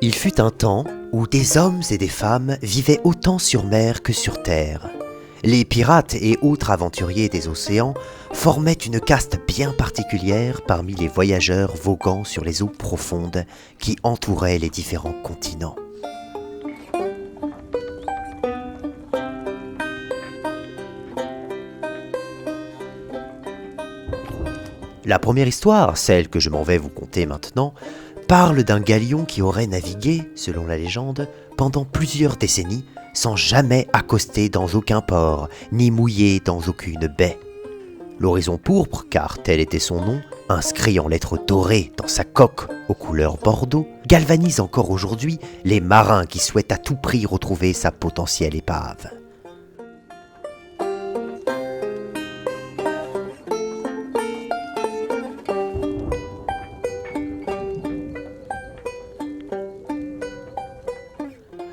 Il fut un temps où des hommes et des femmes vivaient autant sur mer que sur terre. Les pirates et autres aventuriers des océans formaient une caste bien particulière parmi les voyageurs voguant sur les eaux profondes qui entouraient les différents continents. La première histoire, celle que je m'en vais vous conter maintenant, parle d'un galion qui aurait navigué, selon la légende, pendant plusieurs décennies sans jamais accoster dans aucun port, ni mouiller dans aucune baie. L'horizon pourpre, car tel était son nom, inscrit en lettres dorées dans sa coque aux couleurs bordeaux, galvanise encore aujourd'hui les marins qui souhaitent à tout prix retrouver sa potentielle épave.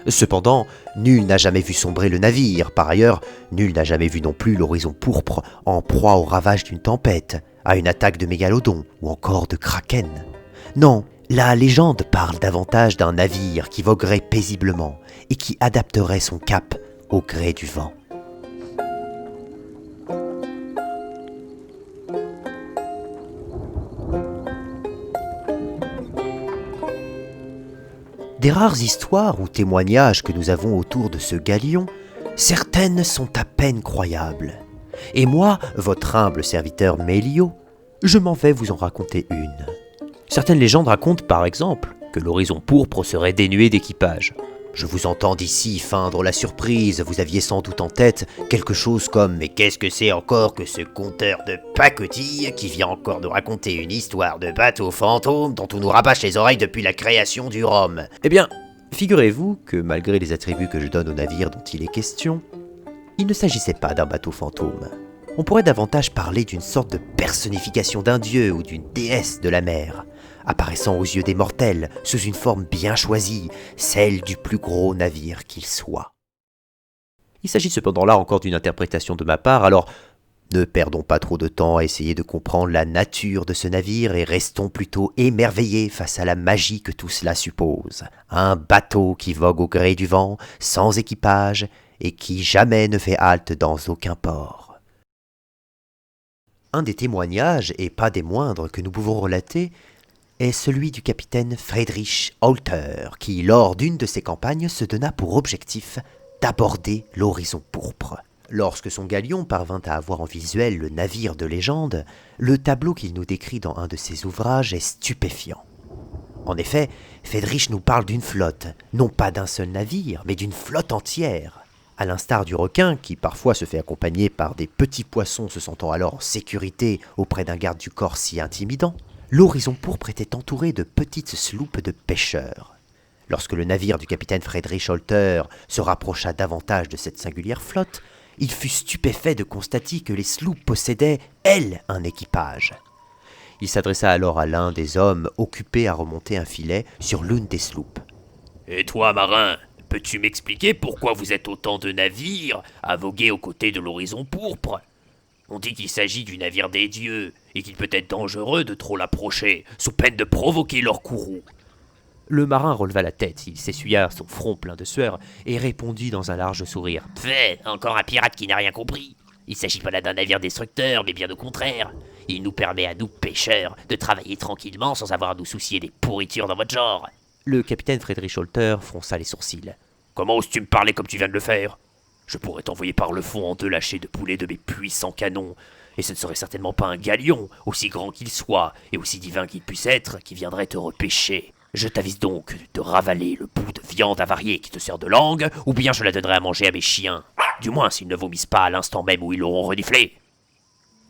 Cependant, nul n'a jamais vu sombrer le navire. Par ailleurs, nul n'a jamais vu non plus l'horizon pourpre en proie au ravage d'une tempête, à une attaque de mégalodons ou encore de kraken. Non, la légende parle davantage d'un navire qui voguerait paisiblement et qui adapterait son cap au gré du vent. Des rares histoires ou témoignages que nous avons autour de ce galion, certaines sont à peine croyables. Et moi, votre humble serviteur Mélio, je m'en vais vous en raconter une. Certaines légendes racontent par exemple que l'horizon pourpre serait dénué d'équipage. Je vous entends d'ici feindre la surprise, vous aviez sans doute en tête quelque chose comme « Mais qu'est-ce que c'est encore que ce conteur de pacotille qui vient encore nous raconter une histoire de bateau fantôme dont on nous rabâche les oreilles depuis la création du Rhum ?» Eh bien, figurez-vous que malgré les attributs que je donne au navire dont il est question, il ne s'agissait pas d'un bateau fantôme. On pourrait davantage parler d'une sorte de personnification d'un dieu ou d'une déesse de la mer, apparaissant aux yeux des mortels sous une forme bien choisie, celle du plus gros navire qu'il soit. Il s'agit cependant là encore d'une interprétation de ma part, alors ne perdons pas trop de temps à essayer de comprendre la nature de ce navire et restons plutôt émerveillés face à la magie que tout cela suppose. Un bateau qui vogue au gré du vent, sans équipage, et qui jamais ne fait halte dans aucun port. Un des témoignages, et pas des moindres, que nous pouvons relater, est celui du capitaine Friedrich Holter, qui, lors d'une de ses campagnes, se donna pour objectif d'aborder l'horizon pourpre. Lorsque son galion parvint à avoir en visuel le navire de légende, le tableau qu'il nous décrit dans un de ses ouvrages est stupéfiant. En effet, Friedrich nous parle d'une flotte, non pas d'un seul navire, mais d'une flotte entière. À l'instar du requin, qui parfois se fait accompagner par des petits poissons se sentant alors en sécurité auprès d'un garde du corps si intimidant, l'horizon pourpre était entouré de petites sloops de pêcheurs. Lorsque le navire du capitaine Friedrich Holter se rapprocha davantage de cette singulière flotte, il fut stupéfait de constater que les sloops possédaient, elles, un équipage. Il s'adressa alors à l'un des hommes occupés à remonter un filet sur l'une des sloops. « Et toi, marin, peux-tu m'expliquer pourquoi vous êtes autant de navires à voguer aux côtés de l'horizon pourpre ? On dit qu'il s'agit du navire des dieux, et qu'il peut être dangereux de trop l'approcher, sous peine de provoquer leur courroux. » Le marin releva la tête, il s'essuya son front plein de sueur, et répondit dans un large sourire. « Fait, encore un pirate qui n'a rien compris. Il s'agit pas là d'un navire destructeur, mais bien au contraire. Il nous permet à nous, pêcheurs, de travailler tranquillement sans avoir à nous soucier des pourritures dans votre genre. » Le capitaine Friedrich Holter fronça les sourcils. « Comment oses-tu me parler comme tu viens de le faire ? Je pourrais t'envoyer par le fond en 2 lâchers de poulet de mes puissants canons, et ce ne serait certainement pas un galion, aussi grand qu'il soit, et aussi divin qu'il puisse être, qui viendrait te repêcher. Je t'avise donc de ravaler le bout de viande avariée qui te sert de langue, ou bien je la donnerai à manger à mes chiens, du moins s'ils ne vomissent pas à l'instant même où ils l'auront reniflé. »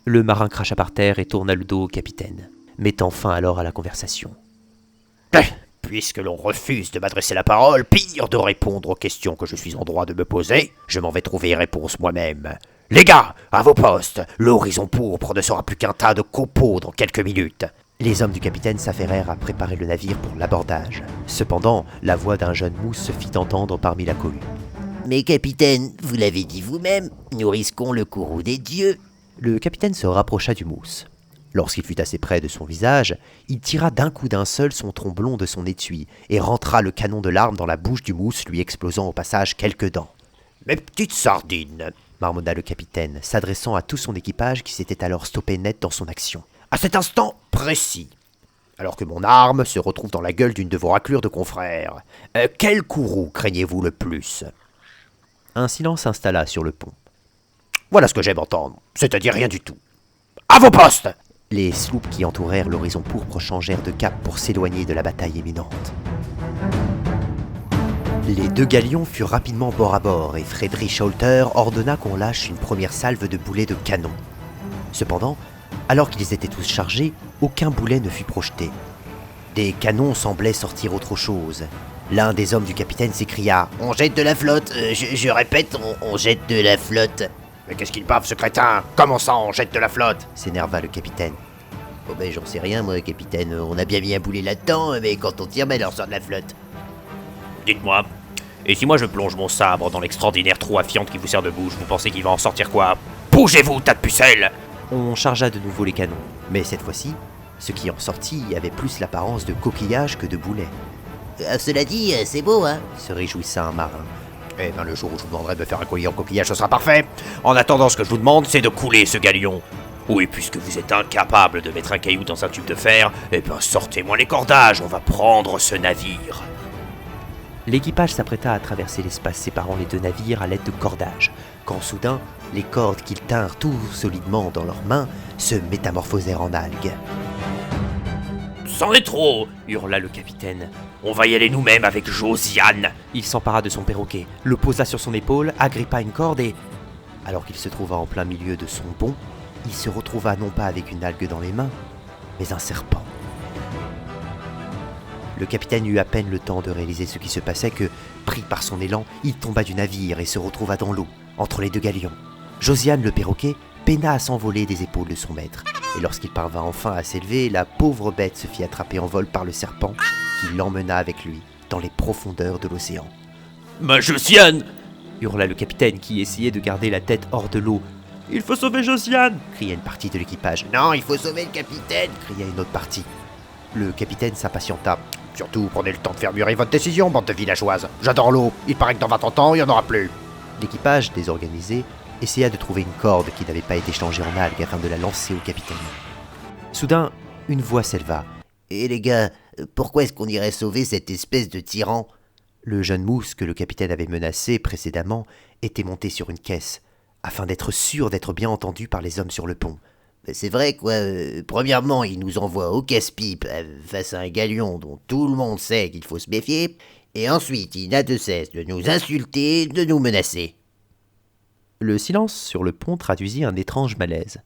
Le marin cracha par terre et tourna le dos au capitaine, mettant fin alors à la conversation. « Puisque l'on refuse de m'adresser la parole, pire de répondre aux questions que je suis en droit de me poser, je m'en vais trouver réponse moi-même. Les gars, à vos postes, l'horizon pourpre ne sera plus qu'un tas de copeaux dans quelques minutes. » Les hommes du capitaine s'affairèrent à préparer le navire pour l'abordage. Cependant, la voix d'un jeune mousse se fit entendre parmi la cohue. « Mais capitaine, vous l'avez dit vous-même, nous risquons le courroux des dieux. » Le capitaine se rapprocha du mousse. Lorsqu'il fut assez près de son visage, il tira d'un coup d'un seul son tromblon de son étui et rentra le canon de l'arme dans la bouche du mousse, lui explosant au passage quelques dents. « Mes petites sardines !» marmonna le capitaine, s'adressant à tout son équipage qui s'était alors stoppé net dans son action. « À cet instant précis, alors que mon arme se retrouve dans la gueule d'une de vos raclures de confrères, quel courroux craignez-vous le plus ?» Un silence s'installa sur le pont. « Voilà ce que j'aime entendre, c'est-à-dire rien du tout. À vos postes !» Les sloops qui entourèrent l'horizon pourpre changèrent de cap pour s'éloigner de la bataille imminente. Les deux galions furent rapidement bord à bord et Friedrich Scholter ordonna qu'on lâche une première salve de boulets de canon. Cependant, alors qu'ils étaient tous chargés, aucun boulet ne fut projeté. Des canons semblaient sortir autre chose. L'un des hommes du capitaine s'écria « On jette de la flotte, je répète, on jette de la flotte. » « Mais qu'est-ce qu'il bave, ce crétin? Comment ça, on jette de la flotte ?» s'énerva le capitaine. « Oh ben j'en sais rien moi, capitaine, on a bien mis un boulet là-dedans, mais quand on tire, ben on sort de la flotte. » Dites-moi, et si moi je plonge mon sabre dans l'extraordinaire trou à fiente qui vous sert de bouche, vous pensez qu'il va en sortir quoi? Bougez-vous, tas de pucelles! On chargea de nouveau les canons, mais cette fois-ci, ce qui en sortit avait plus l'apparence de coquillage que de boulet. Cela dit, c'est beau, hein, se réjouissa un marin. Eh ben le jour où je vous demanderai de me faire un collier en coquillage, ce sera parfait. En attendant, ce que je vous demande, c'est de couler ce galion. Oui, puisque vous êtes incapable de mettre un caillou dans un tube de fer, eh ben sortez-moi les cordages, on va prendre ce navire. L'équipage s'apprêta à traverser l'espace séparant les deux navires à l'aide de cordages, quand soudain, les cordes qu'ils tinrent tout solidement dans leurs mains se métamorphosèrent en algues. C'en est trop, hurla le capitaine. On va y aller nous-mêmes avec Josiane. Il s'empara de son perroquet, le posa sur son épaule, agrippa une corde et... Alors qu'il se trouva en plein milieu de son bond, il se retrouva non pas avec une algue dans les mains, mais un serpent. Le capitaine eut à peine le temps de réaliser ce qui se passait que, pris par son élan, il tomba du navire et se retrouva dans l'eau, entre les deux galions. Josiane le perroquet peina à s'envoler des épaules de son maître, et lorsqu'il parvint enfin à s'élever, la pauvre bête se fit attraper en vol par le serpent, qui l'emmena avec lui dans les profondeurs de l'océan. « Ma Josiane !» hurla le capitaine qui essayait de garder la tête hors de l'eau. « Il faut sauver Josiane !» cria une partie de l'équipage. « Non, il faut sauver le capitaine !» cria une autre partie. Le capitaine s'impatienta. « Surtout, prenez le temps de faire mûrir votre décision, bande de villageoises. J'adore l'eau, il paraît que dans 20 ans, il n'y en aura plus. » L'équipage, désorganisé, essaya de trouver une corde qui n'avait pas été changée en algue afin de la lancer au capitaine. Soudain, une voix s'éleva. « Eh les gars, pourquoi est-ce qu'on irait sauver cette espèce de tyran ?» Le jeune mousse que le capitaine avait menacé précédemment était monté sur une caisse, afin d'être sûr d'être bien entendu par les hommes sur le pont. C'est vrai quoi, premièrement il nous envoie au casse-pipe face à un galion dont tout le monde sait qu'il faut se méfier, et ensuite il n'a de cesse de nous insulter, de nous menacer. Le silence sur le pont traduisit un étrange malaise.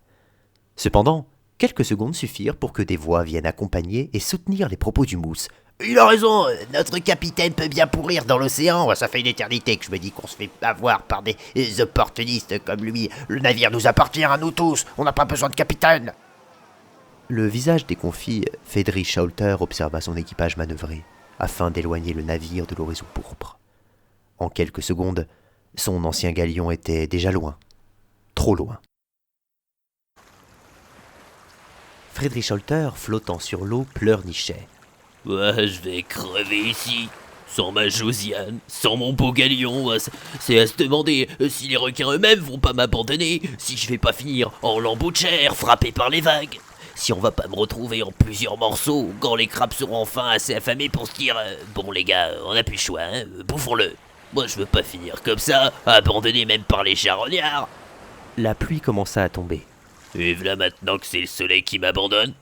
Cependant, quelques secondes suffirent pour que des voix viennent accompagner et soutenir les propos du mousse. Il a raison, notre capitaine peut bien pourrir dans l'océan, ça fait une éternité que je me dis qu'on se fait avoir par des opportunistes comme lui. Le navire nous appartient à nous tous, on n'a pas besoin de capitaine. Le visage déconfit, Friedrich Scholter observa son équipage manœuvrer, afin d'éloigner le navire de l'horizon pourpre. En quelques secondes, son ancien galion était déjà loin, trop loin. Friedrich Scholter, flottant sur l'eau, pleurnichait. Ouais, je vais crever ici, sans ma Josiane, sans mon beau galion. C'est à se demander si les requins eux-mêmes vont pas m'abandonner, si je vais pas finir en lambeaux de chair, frappé par les vagues. Si on va pas me retrouver en plusieurs morceaux, quand les crabes seront enfin assez affamés pour se dire bon les gars, on a plus le choix, hein, bouffons-le. Moi je veux pas finir comme ça, abandonné même par les charognards. La pluie commença à tomber. Et voilà maintenant que c'est le soleil qui m'abandonne.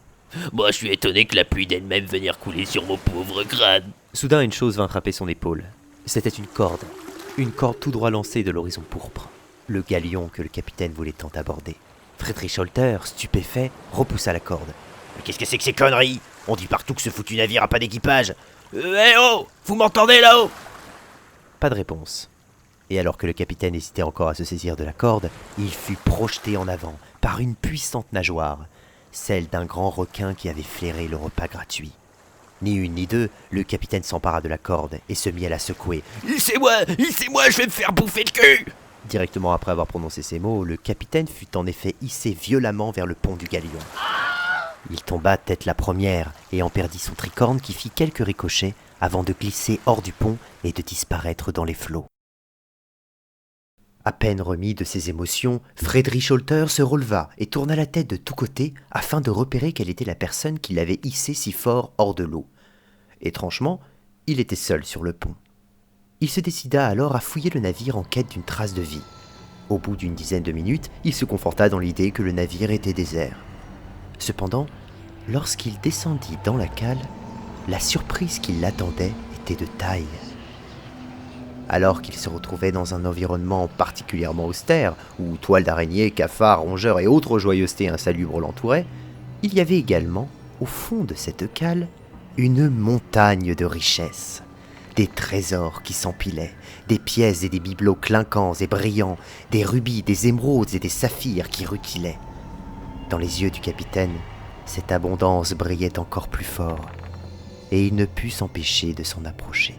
Moi, je suis étonné que la pluie d'elle-même venir couler sur mon pauvre crâne. Soudain, une chose vint frapper son épaule. C'était une corde tout droit lancée de l'horizon pourpre. Le galion que le capitaine voulait tant aborder. Friedrich Scholter, stupéfait, repoussa la corde. Mais qu'est-ce que c'est que ces conneries? On dit partout que ce foutu navire a pas d'équipage. Oh, vous m'entendez là-haut? Pas de réponse. Et alors que le capitaine hésitait encore à se saisir de la corde, il fut projeté en avant par une puissante nageoire, celle d'un grand requin qui avait flairé le repas gratuit. Ni une ni deux, le capitaine s'empara de la corde et se mit à la secouer. « C'est moi, je vais me faire bouffer le cul !» Directement après avoir prononcé ces mots, le capitaine fut en effet hissé violemment vers le pont du galion. Il tomba tête la première et en perdit son tricorne qui fit quelques ricochets avant de glisser hors du pont et de disparaître dans les flots. À peine remis de ses émotions, Friedrich Holter se releva et tourna la tête de tous côtés afin de repérer quelle était la personne qui l'avait hissé si fort hors de l'eau. Étrangement, il était seul sur le pont. Il se décida alors à fouiller le navire en quête d'une trace de vie. Au bout d'une dizaine de minutes, il se conforta dans l'idée que le navire était désert. Cependant, lorsqu'il descendit dans la cale, la surprise qui l'attendait était de taille. Alors qu'il se retrouvait dans un environnement particulièrement austère, où toiles d'araignée, cafards, rongeurs et autres joyeusetés insalubres l'entouraient, il y avait également, au fond de cette cale, une montagne de richesses. Des trésors qui s'empilaient, des pièces et des bibelots clinquants et brillants, des rubis, des émeraudes et des saphirs qui rutilaient. Dans les yeux du capitaine, cette abondance brillait encore plus fort, et il ne put s'empêcher de s'en approcher.